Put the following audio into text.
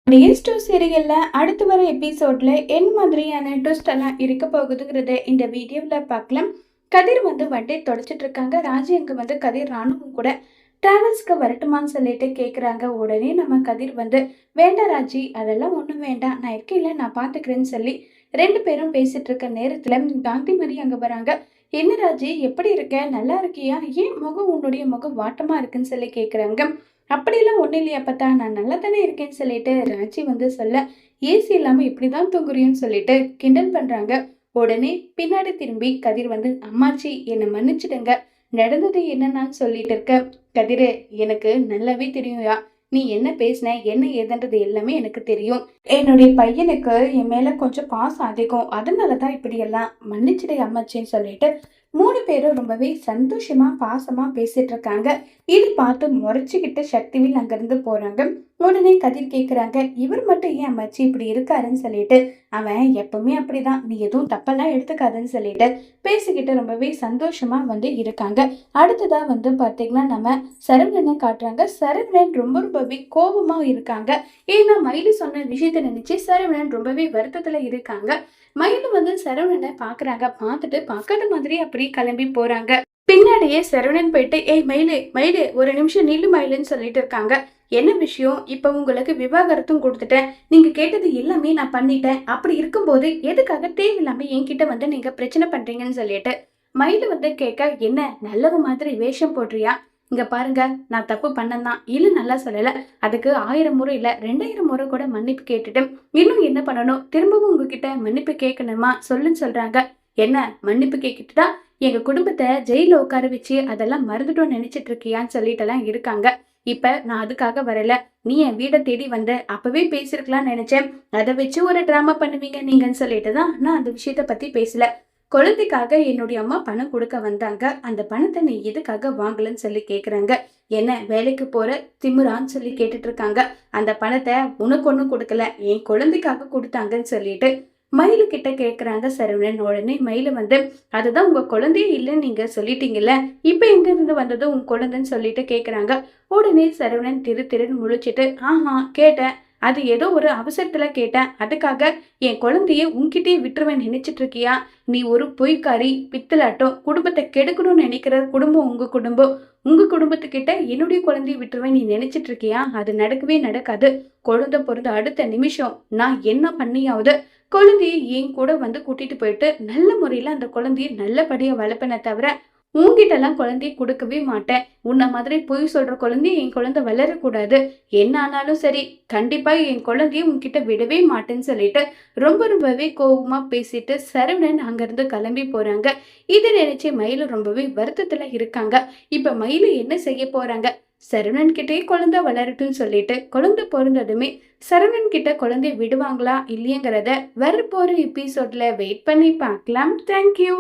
டேஸ்டோ சீரியல்ல அடுத்து வர எபிசோட்ல என்ன மாதிரியான ட்விஸ்ட் எல்லாம் இருக்க போகுதுங்கிறத இந்த வீடியோல பார்க்கலாம். கதிர் வண்டி தொடச்சிட்டு இருக்காங்க. ராஜி அங்க கதிர் ராணுவும் கூட டிராவல்ஸ்க்கு வரட்டுமான்னு சொல்லிட்டு கேக்குறாங்க. உடனே நம்ம கதிர் வேண்டாம் ராஜி, அதெல்லாம் ஒண்ணும் வேண்டாம், நான் இருக்கேன்ல, நான் பாத்துக்கிறேன்னு சொல்லி ரெண்டு பேரும் பேசிட்டு இருக்க நேரத்துல காந்திமதி அங்க வராங்க. என்ன ராஜி, எப்படி இருக்க, நல்லா இருக்கியா, ஏன் முகம் உன்னுடைய முகம் வாட்டமா இருக்குன்னு சொல்லி கேக்குறாங்க. அப்படியெல்லாம் ஒன்றும் இல்லையா பார்த்தா, நான் நல்லா தானே இருக்கேன்னு சொல்லிட்டு ராஜி சொல்ல, ஏசி இல்லாமல் இப்படி தான் தூங்குறியோன்னு சொல்லிட்டு கிண்டல் பண்ணுறாங்க. உடனே பின்னாடி திரும்பி கதிர் அம்மாச்சி என்னை மன்னிச்சிடுங்க, நடந்தது என்னன்னு சொல்லிட்டு இருக்க. கதிரு, எனக்கு நல்லாவே தெரியும்யா, நீ என்ன பேசின என்ன ஏதுன்றது எல்லாமே எனக்கு தெரியும். என்னுடைய பையனுக்கு என் மேல கொஞ்சம் பாசம் அதிகம், அதனாலதான் இப்படி எல்லாம் மன்னிச்சிடு அம்மாச்சின்னு சொல்லிட்டு மூணு பேரும் ரொம்பவே சந்தோஷமா பாசமா பேசிட்டு இருக்காங்க. இது பார்த்து முறைச்சுக்கிட்டு சக்திவில் அங்கிருந்து போறாங்க. உடனே கதிர் கேக்குறாங்க, இவர் மட்டும் ஏன் அம்மாச்சி இப்படி இருக்காருன்னு சொல்லிட்டு. அவன் எப்பவுமே அப்படிதான், நீ எதுவும் தப்பெல்லாம் எடுத்துக்காதுன்னு சொல்லிட்டு பேசிக்கிட்டு ரொம்பவே சந்தோஷமா இருக்காங்க. அடுத்ததா பாத்தீங்கன்னா நம்ம சரவணனை காட்டுறாங்க. சரவணன் ரொம்பவே கோபமா இருக்காங்க. ஏன்னா மயிலு சொன்ன விஷயத்த நினைச்சு சரவணன் ரொம்பவே வருத்தத்துல இருக்காங்க. மயிலு சரவணனை பாக்குறாங்க. பார்த்துட்டு பார்க்காத மாதிரி அப்படியே கிளம்பி போறாங்க. பின்னாடியே சரவணன் போயிட்டு, ஏய் மயிலு மயிலு, ஒரு நிமிஷம் நில்லு மயிலுன்னு சொல்லிட்டு இருக்காங்க. என்ன விஷயம், இப்ப உங்களுக்கு விவாகரத்தும் கொடுத்துட்டேன், நீங்க கேட்டது எல்லாமே நான் பண்ணிட்டேன், அப்படி இருக்கும்போது எதுக்காக தேவையில்லாம என்கிட்ட நீங்க பிரச்சனை பண்றீங்கன்னு சொல்லிட்டு மயிலு கேட்க, என்ன நல்லவ மாதிரி வேஷம் போடுறியா, இங்க பாருங்க, நான் தப்பு பண்ணதான், இல்ல நல்லா சொல்லல, அதுக்கு 1000 முறை இல்ல 2000 முறை கூட மன்னிப்பு கேட்டுட்டு இன்னும் என்ன பண்ணணும், திரும்பவும் உங்ககிட்ட மன்னிப்பு கேட்கணுமா சொல்லுன்னு சொல்றாங்க. என்ன மன்னிப்பு கேட்டுட்டா எங்க குடும்பத்தை ஜெயில உட்கார வச்சு அதெல்லாம் மறந்துட்டோம் நினைச்சிட்டு இருக்கியான்னு சொல்லிட்டு எல்லாம் இருக்காங்க. இப்ப நான் அதுக்காக வரல, நீ என் வீடை தேடி அப்பவே பேசிருக்கலாம்னு நினைச்சேன், அதை வச்சு ஒரு டிராமா பண்ணுவீங்க நீங்கன்னு சொல்லிட்டுதான் நான் அந்த விஷயத்த பத்தி பேசல. குழந்தைக்காக என்னுடைய அம்மா பணம் கொடுக்க வந்தாங்க, அந்த பணத்தை நீ எதுக்காக வாங்கலன்னு சொல்லி கேக்குறாங்க. என்ன வேலைக்கு போற திமுறான்னு சொல்லி கேட்டுட்டு இருக்காங்க. அந்த பணத்தை உனக்கு ஒண்ணும் கொடுக்கல, என் குழந்தைக்காக கொடுத்தாங்கன்னு சொல்லிட்டு மயிலு கிட்ட கேக்குறாங்க சரவணன். உடனே மயிலு அதுதான் உங்க குழந்தையே இல்லைன்னு நீங்க சொல்லிட்டீங்கல்ல, இப்ப எங்க இருந்து வந்தது உங்க குழந்தைன்னு சொல்லிட்டு கேக்குறாங்க. உடனே சரவணன் திருன்னு முழிச்சிட்டு, ஆஹா கேட்டேன், அது ஏதோ ஒரு அவசரத்துல கேட்டேன், அதுக்காக என் குழந்தைய உன்கிட்டயே விட்டுருவேன் நினைச்சிட்டு இருக்கியா, நீ ஒரு பொய்க்காரி பித்தலாட்டம், குடும்பத்தை கெடுக்கணும்னு நினைக்கிற குடும்பம் உங்க குடும்பத்துக்கிட்ட என்னுடைய குழந்தைய விட்டுருவேன் நீ நினைச்சிட்டு இருக்கியா, அது நடக்கவே நடக்காது. குழந்தை பிறந்த அடுத்த நிமிஷம் நான் என்ன பண்ணியாவது குழந்தைய என் கூட கூட்டிட்டு போயிட்டு நல்ல முறையில அந்த குழந்தைய நல்லபடியா வளர்ப்பேனே தவிர உன்கிட்ட எல்லாம் குழந்தைய கொடுக்கவே மாட்டேன். உன்ன மாதிரி பொய் சொல்ற குழந்தைய என் குழந்தை வளரக்கூடாது, என்ன ஆனாலும் சரி கண்டிப்பா என் குழந்தைய உன்கிட்ட விடவே மாட்டேன்னு சொல்லிட்டு ரொம்பவே கோபமா பேசிட்டு சரவணன் அங்கிருந்து கிளம்பி போறாங்க. இதை நினைச்சு மயிலு ரொம்பவே வருத்தத்துல இருக்காங்க. இப்ப மயிலு என்ன செய்ய போறாங்க, சரவணன் கிட்டே குழந்தை வளரட்டும்னு சொல்லிட்டு குழந்தை பிறந்ததுமே சரவணன் கிட்ட குழந்தைய விடுவாங்களா இல்லையங்கிறத வரப்போற எபிசோட்ல வெயிட் பண்ணி பார்க்கலாம். தேங்க்யூ.